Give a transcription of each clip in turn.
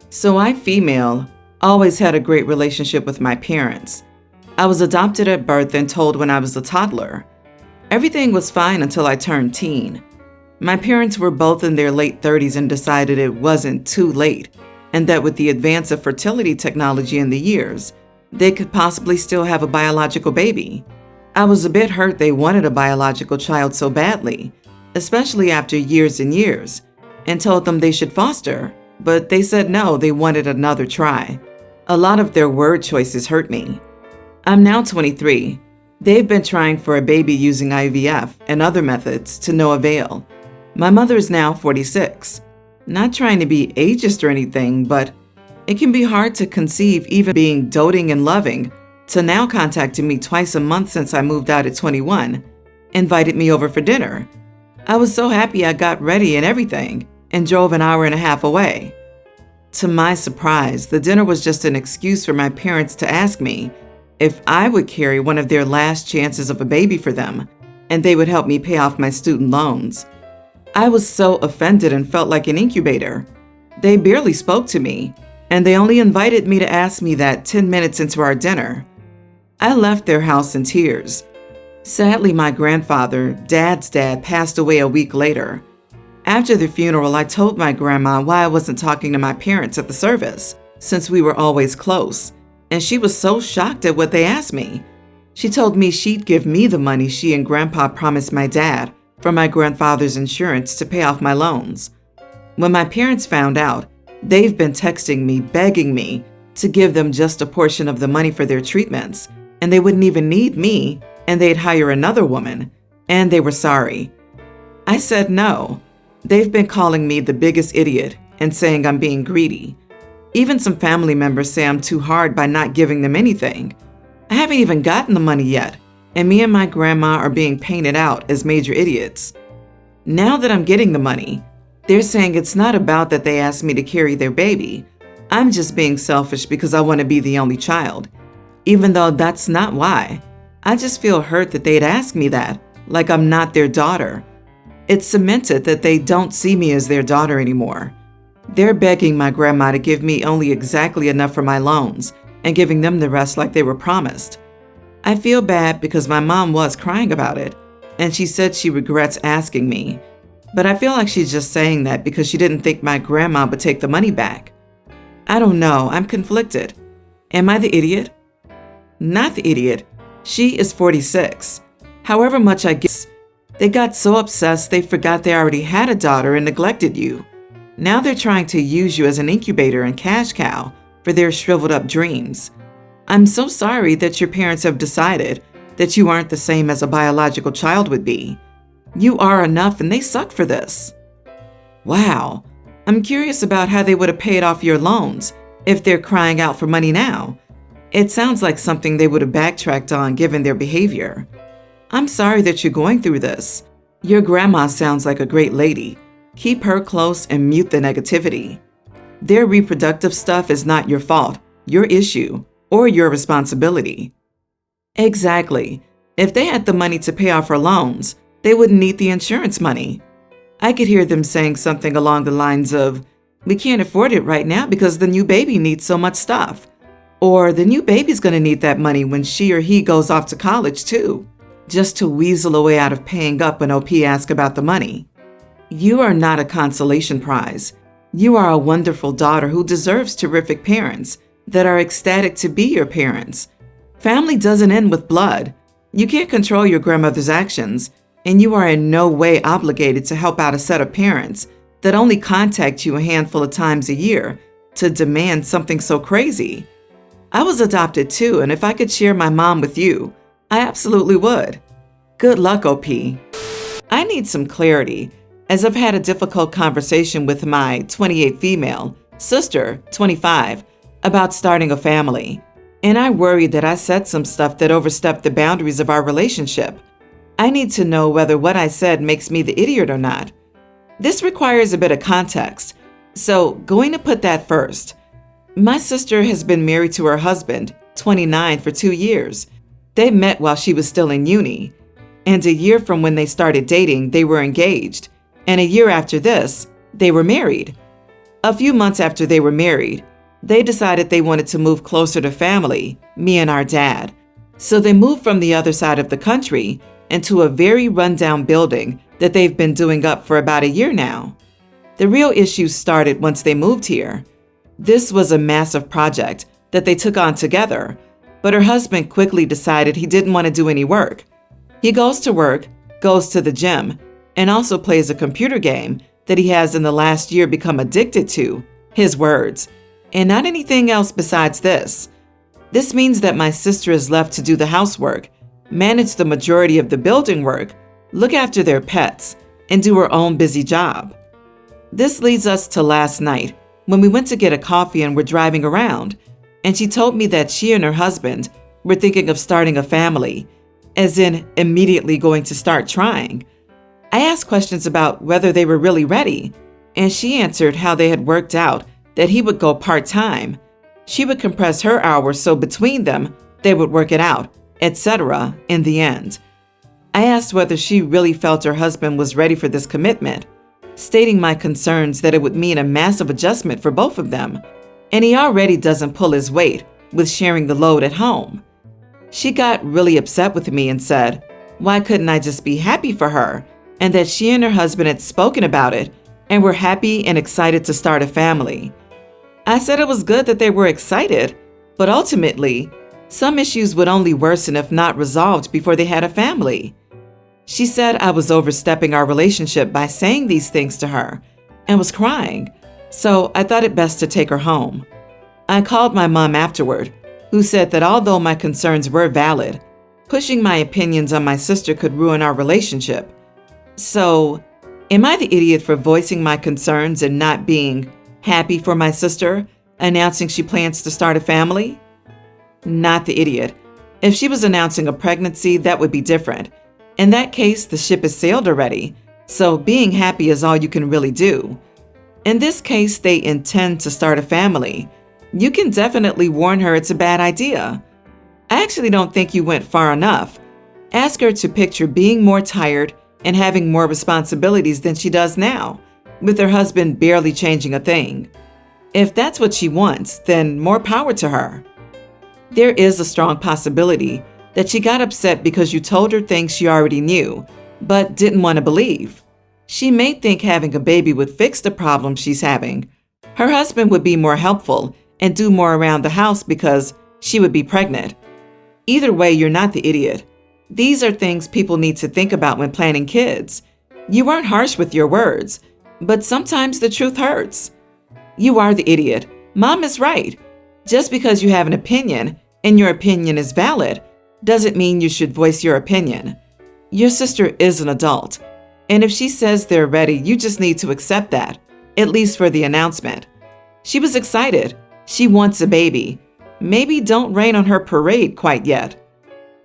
So I, female, always had a great relationship with my parents. I was adopted at birth and told when I was a toddler. Everything was fine until I turned teen. My parents were both in their late 30s and decided it wasn't too late, and that with the advance of fertility technology in the years, they could possibly still have a biological baby. I was a bit hurt they wanted a biological child so badly, especially after years and years, and told them they should foster, but they said no, they wanted another try. A lot of their word choices hurt me. I'm now 23. They've been trying for a baby using IVF and other methods to no avail. My mother is now 46. Not trying to be ageist or anything, but it can be hard to conceive even being doting and loving to now contacting me twice a month since I moved out at 21, invited me over for dinner. I was so happy I got ready and everything and drove an hour and a half away. To my surprise, the dinner was just an excuse for my parents to ask me if I would carry one of their last chances of a baby for them, and they would help me pay off my student loans. I was so offended and felt like an incubator. They barely spoke to me, and they only invited me to ask me that 10 minutes into our dinner. I left their house in tears. Sadly, my grandfather, Dad's dad, passed away a week later. After the funeral, I told my grandma why I wasn't talking to my parents at the service, since we were always close, and she was so shocked at what they asked me. She told me she'd give me the money she and Grandpa promised my dad for my grandfather's insurance to pay off my loans. When my parents found out, they've been texting me, begging me to give them just a portion of the money for their treatments, and they wouldn't even need me, and they'd hire another woman, and they were sorry. I said no. They've been calling me the biggest idiot and saying I'm being greedy. Even some family members say I'm too hard by not giving them anything. I haven't even gotten the money yet, and me and my grandma are being painted out as major idiots. Now that I'm getting the money, they're saying it's not about that they asked me to carry their baby. I'm just being selfish because I want to be the only child, even though that's not why. I just feel hurt that they'd ask me that, like I'm not their daughter. It's cemented that they don't see me as their daughter anymore. They're begging my grandma to give me only exactly enough for my loans and giving them the rest like they were promised. I feel bad because my mom was crying about it, and she said she regrets asking me. But I feel like she's just saying that because she didn't think my grandma would take the money back. I don't know, I'm conflicted. Am I the idiot? Not the idiot. She is 46. However much I guess, they got so obsessed they forgot they already had a daughter and neglected you. Now they're trying to use you as an incubator and cash cow for their shriveled up dreams. I'm so sorry that your parents have decided that you aren't the same as a biological child would be. You are enough and they suck for this. Wow, I'm curious about how they would have paid off your loans if they're crying out for money now. It sounds like something they would have backtracked on given their behavior. I'm sorry that you're going through this. Your grandma sounds like a great lady. Keep her close and mute the negativity. Their reproductive stuff is not your fault, your issue, or your responsibility. Exactly. If they had the money to pay off her loans, they wouldn't need the insurance money. I could hear them saying something along the lines of, "We can't afford it right now because the new baby needs so much stuff." Or, "The new baby's going to need that money when she or he goes off to college too," just to weasel away out of paying up when OP asks about the money. You are not a consolation prize. You are a wonderful daughter who deserves terrific parents that are ecstatic to be your parents. Family doesn't end with blood. You can't control your grandmother's actions, and you are in no way obligated to help out a set of parents that only contact you a handful of times a year to demand something so crazy. I was adopted too, and if I could share my mom with you, I absolutely would. Good luck, OP. I need some clarity, as I've had a difficult conversation with my 28 female sister, 25, about starting a family, and I worry that I said some stuff that overstepped the boundaries of our relationship. I need to know whether what I said makes me the idiot or not. This requires a bit of context, so going to put that first. My sister has been married to her husband, 29, for 2 years. They met while she was still in uni, and a year from when they started dating, they were engaged, and a year after this, they were married. A few months after they were married, they decided they wanted to move closer to family, me and our dad. So they moved from the other side of the country into a very rundown building that they've been doing up for about a year now. The real issues started once they moved here. This was a massive project that they took on together, but her husband quickly decided he didn't want to do any work. He goes to work, goes to the gym, and also plays a computer game that he has in the last year become addicted to, his words, and not anything else besides this. This means that my sister is left to do the housework, manage the majority of the building work, look after their pets, and do her own busy job. This leads us to last night when we went to get a coffee and were driving around, and she told me that she and her husband were thinking of starting a family, as in immediately going to start trying. I asked questions about whether they were really ready, and she answered how they had worked out that he would go part-time. She would compress her hours so between them they would work it out, etc. in the end. I asked whether she really felt her husband was ready for this commitment, stating my concerns that it would mean a massive adjustment for both of them, and he already doesn't pull his weight with sharing the load at home. She got really upset with me and said, why couldn't I just be happy for her, and that she and her husband had spoken about it and were happy and excited to start a family. I said it was good that they were excited, but ultimately, some issues would only worsen if not resolved before they had a family. She said I was overstepping our relationship by saying these things to her and was crying, so I thought it best to take her home. I called my mom afterward, who said that although my concerns were valid, pushing my opinions on my sister could ruin our relationship. So, am I the idiot for voicing my concerns and not being happy for my sister, announcing she plans to start a family? Not the idiot. If she was announcing a pregnancy, that would be different. In that case, the ship has sailed already, so being happy is all you can really do. In this case, they intend to start a family. You can definitely warn her it's a bad idea. I actually don't think you went far enough. Ask her to picture being more tired and having more responsibilities than she does now, with her husband barely changing a thing. If that's what she wants, then more power to her. There is a strong possibility that she got upset because you told her things she already knew, but didn't want to believe. She may think having a baby would fix the problem she's having. Her husband would be more helpful and do more around the house because she would be pregnant. Either way, you're not the idiot. These are things people need to think about when planning kids. You weren't harsh with your words, but sometimes the truth hurts. You are the idiot. Mom is right. Just because you have an opinion and your opinion is valid doesn't mean you should voice your opinion. Your sister is an adult, and if she says they're ready, you just need to accept that, at least for the announcement. She was excited. She wants a baby. Maybe don't rain on her parade quite yet.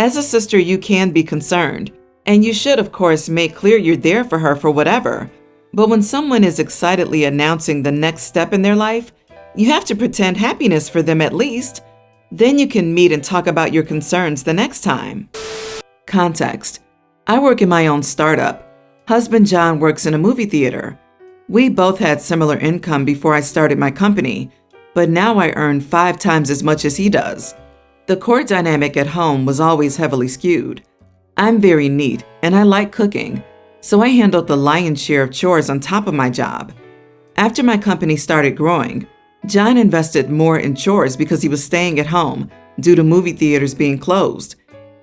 As a sister, you can be concerned, and you should, of course, make clear you're there for her for whatever. But when someone is excitedly announcing the next step in their life, you have to pretend happiness for them at least. Then you can meet and talk about your concerns the next time. Context: I work in my own startup. Husband John works in a movie theater. We both had similar income before I started my company, but now I earn 5 times as much as he does. The core dynamic at home was always heavily skewed. I'm very neat and I like cooking, so I handled the lion's share of chores on top of my job. After my company started growing, John invested more in chores because he was staying at home due to movie theaters being closed.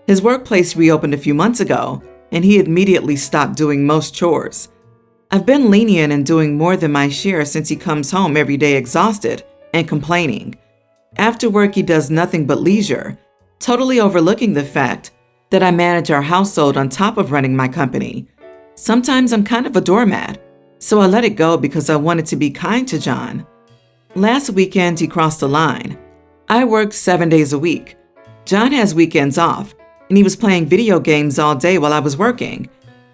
His workplace reopened a few months ago, and he immediately stopped doing most chores. I've been lenient in doing more than my share since he comes home every day exhausted and complaining. After work, he does nothing but leisure, totally overlooking the fact that I manage our household on top of running my company. Sometimes I'm kind of a doormat, so I let it go because I wanted to be kind to John. Last weekend, he crossed the line. I worked 7 days a week. John has weekends off, and he was playing video games all day while I was working,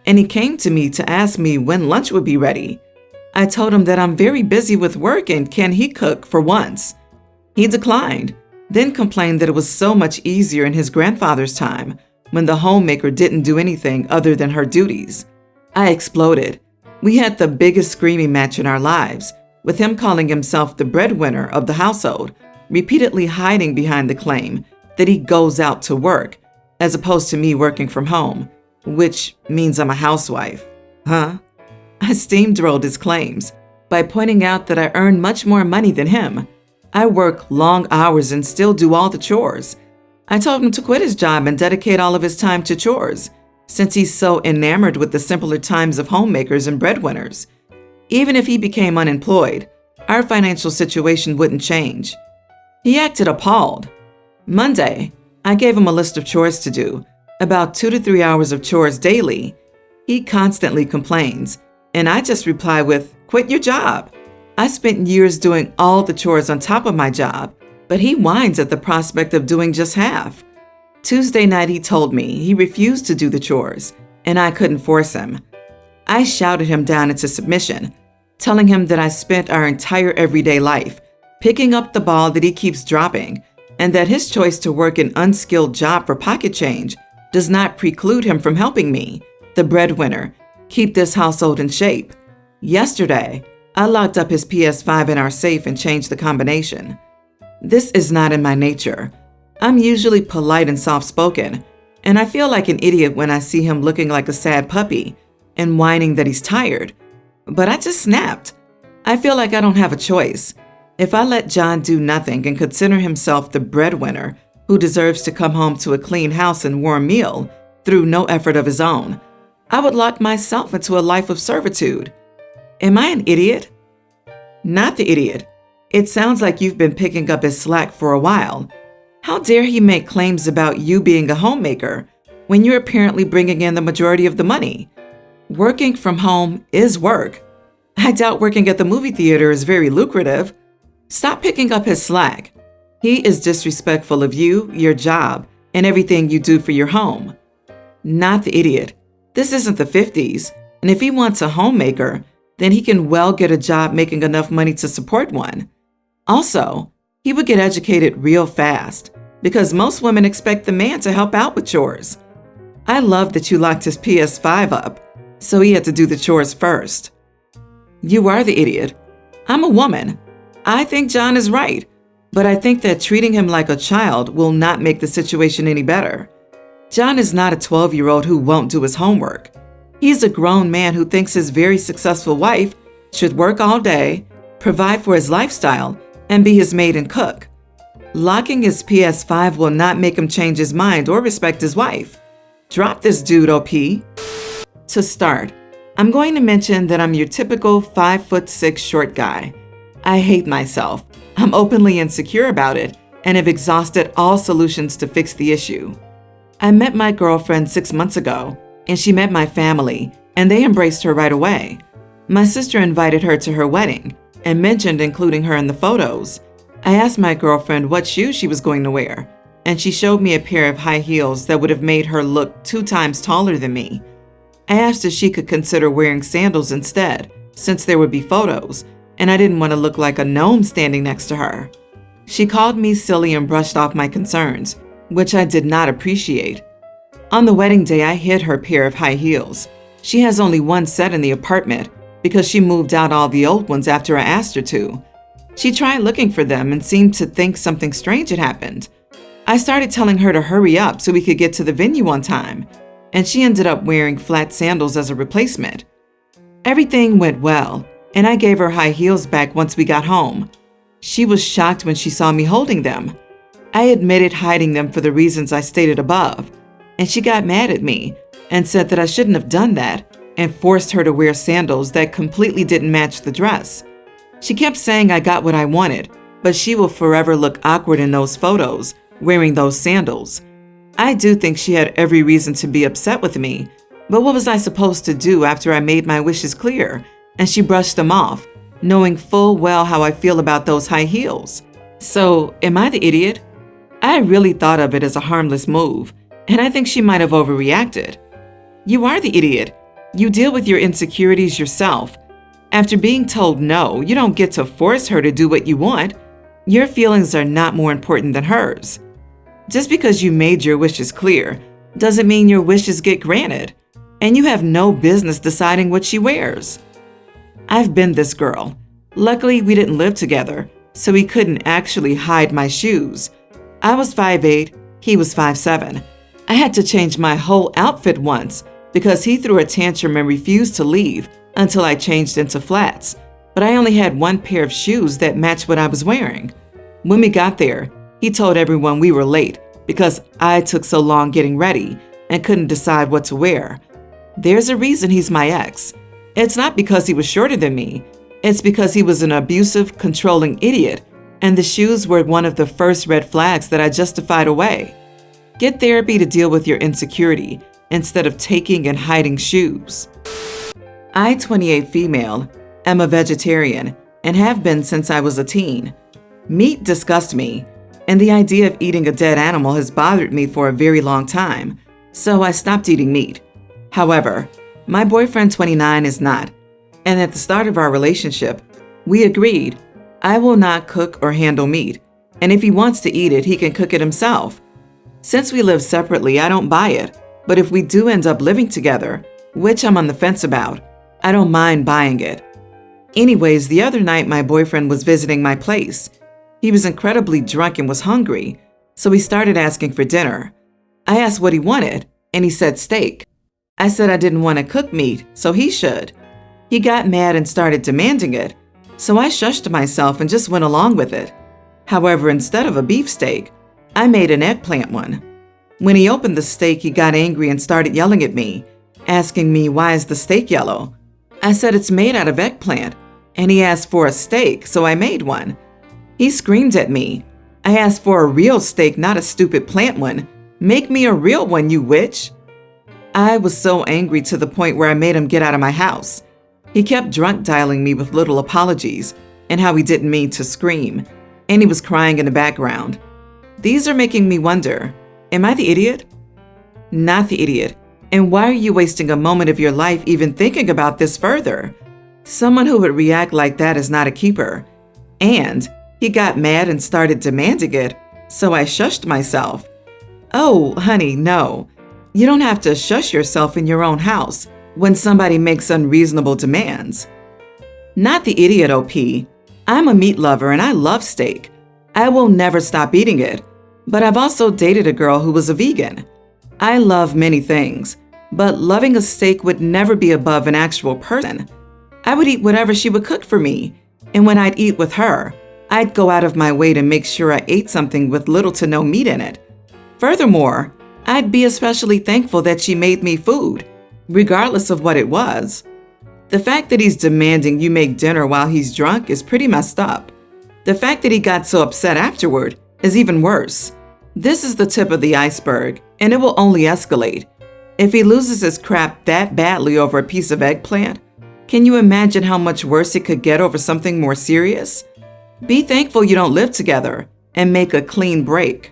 and he came to me to ask me when lunch would be ready. I told him that I'm very busy with work and can he cook for once. He declined, then complained that it was so much easier in his grandfather's time when the homemaker didn't do anything other than her duties. I exploded. We had the biggest screaming match in our lives, with him calling himself the breadwinner of the household, repeatedly hiding behind the claim that he goes out to work, as opposed to me working from home, which means I'm a housewife. Huh? I steamrolled his claims by pointing out that I earn much more money than him. I work long hours and still do all the chores. I told him to quit his job and dedicate all of his time to chores, since he's so enamored with the simpler times of homemakers and breadwinners. Even if he became unemployed, our financial situation wouldn't change. He acted appalled. Monday, I gave him a list of chores to do, about 2 to 3 hours of chores daily. He constantly complains, and I just reply with, "Quit your job." I spent years doing all the chores on top of my job, but he whines at the prospect of doing just half. Tuesday night, he told me he refused to do the chores, and I couldn't force him. I shouted him down into submission, telling him that I spent our entire everyday life picking up the ball that he keeps dropping, and that his choice to work an unskilled job for pocket change does not preclude him from helping me, the breadwinner, keep this household in shape. Yesterday, I locked up his PS5 in our safe and changed the combination. This is not in my nature. I'm usually polite and soft-spoken, and I feel like an idiot when I see him looking like a sad puppy and whining that he's tired. But I just snapped. I feel like I don't have a choice. If I let John do nothing and consider himself the breadwinner who deserves to come home to a clean house and warm meal through no effort of his own, I would lock myself into a life of servitude. Am I an idiot? Not the idiot. It sounds like you've been picking up his slack for a while. How dare he make claims about you being a homemaker when you're apparently bringing in the majority of the money? Working from home is work. I doubt working at the movie theater is very lucrative. Stop picking up his slack. He is disrespectful of you, your job, and everything you do for your home. Not the idiot. This isn't the 50s, and if he wants a homemaker, then he can well get a job making enough money to support one. Also, he would get educated real fast, because most women expect the man to help out with chores. I love that you locked his PS5 up, so he had to do the chores first. You are the idiot. I'm a woman. I think John is right, but I think that treating him like a child will not make the situation any better. John is not a 12-year-old who won't do his homework. He's a grown man who thinks his very successful wife should work all day, provide for his lifestyle, and be his maid and cook. Locking his PS5 will not make him change his mind or respect his wife. Drop this dude, OP. To start, I'm going to mention that I'm your typical 5'6" short guy. I hate myself. I'm openly insecure about it and have exhausted all solutions to fix the issue. I met my girlfriend 6 months ago, and she met my family, and they embraced her right away. My sister invited her to her wedding and mentioned including her in the photos. I asked my girlfriend what shoes she was going to wear, and she showed me a pair of high heels that would have made her look 2 times taller than me. I asked if she could consider wearing sandals instead, since there would be photos, and I didn't want to look like a gnome standing next to her. She called me silly and brushed off my concerns, which I did not appreciate. On the wedding day, I hid her pair of high heels. She has only one set in the apartment because she moved out all the old ones after I asked her to. She tried looking for them and seemed to think something strange had happened. I started telling her to hurry up so we could get to the venue on time, and she ended up wearing flat sandals as a replacement. Everything went well, and I gave her high heels back once we got home. She was shocked when she saw me holding them. I admitted hiding them for the reasons I stated above, and she got mad at me and said that I shouldn't have done that and forced her to wear sandals that completely didn't match the dress. She kept saying I got what I wanted, but she will forever look awkward in those photos wearing those sandals. I do think she had every reason to be upset with me, but what was I supposed to do after I made my wishes clear and she brushed them off, knowing full well how I feel about those high heels? So, am I the idiot? I really thought of it as a harmless move, and I think she might have overreacted. You are the idiot. You deal with your insecurities yourself. After being told no, you don't get to force her to do what you want. Your feelings are not more important than hers. Just because you made your wishes clear doesn't mean your wishes get granted, and you have no business deciding what she wears. I've been this girl. Luckily, we didn't live together, so he couldn't actually hide my shoes. I was 5'8", he was 5'7". I had to change my whole outfit once because he threw a tantrum and refused to leave until I changed into flats, but I only had one pair of shoes that matched what I was wearing. When we got there, he told everyone we were late because I took so long getting ready and couldn't decide what to wear. There's a reason he's my ex. It's not because he was shorter than me. It's because he was an abusive, controlling idiot, and the shoes were one of the first red flags that I justified away. Get therapy to deal with your insecurity instead of taking and hiding shoes. I, 28 female, am a vegetarian and have been since I was a teen. Meat disgusts me, and the idea of eating a dead animal has bothered me for a very long time, so I stopped eating meat. However, my boyfriend 29 is not, and at the start of our relationship, we agreed I will not cook or handle meat, and if he wants to eat it, he can cook it himself. Since we live separately, I don't buy it, but if we do end up living together, which I'm on the fence about, I don't mind buying it. Anyways, the other night my boyfriend was visiting my place. He was incredibly drunk and was hungry, so he started asking for dinner. I asked what he wanted, and he said steak. I said I didn't want to cook meat, so he should. He got mad and started demanding it, so I shushed myself and just went along with it. However, instead of a beefsteak, I made an eggplant one. When he opened the steak, he got angry and started yelling at me, asking me why is the steak yellow. I said it's made out of eggplant, and he asked for a steak, so I made one. He screamed at me. I asked for a real steak, not a stupid plant one. Make me a real one, you witch. I was so angry to the point where I made him get out of my house. He kept drunk dialing me with little apologies and how he didn't mean to scream, and he was crying in the background. These are making me wonder, am I the idiot? Not the idiot. And why are you wasting a moment of your life even thinking about this further? Someone who would react like that is not a keeper. And he got mad and started demanding it, so I shushed myself. Oh, honey, no. You don't have to shush yourself in your own house when somebody makes unreasonable demands. Not the idiot, OP. I'm a meat lover and I love steak. I will never stop eating it, but I've also dated a girl who was a vegan. I love many things, but loving a steak would never be above an actual person. I would eat whatever she would cook for me, and when I'd eat with her, I'd go out of my way to make sure I ate something with little to no meat in it. Furthermore, I'd be especially thankful that she made me food, regardless of what it was. The fact that he's demanding you make dinner while he's drunk is pretty messed up. The fact that he got so upset afterward is even worse. This is the tip of the iceberg, and it will only escalate. If he loses his crap that badly over a piece of eggplant, can you imagine how much worse it could get over something more serious? Be thankful you don't live together and make a clean break.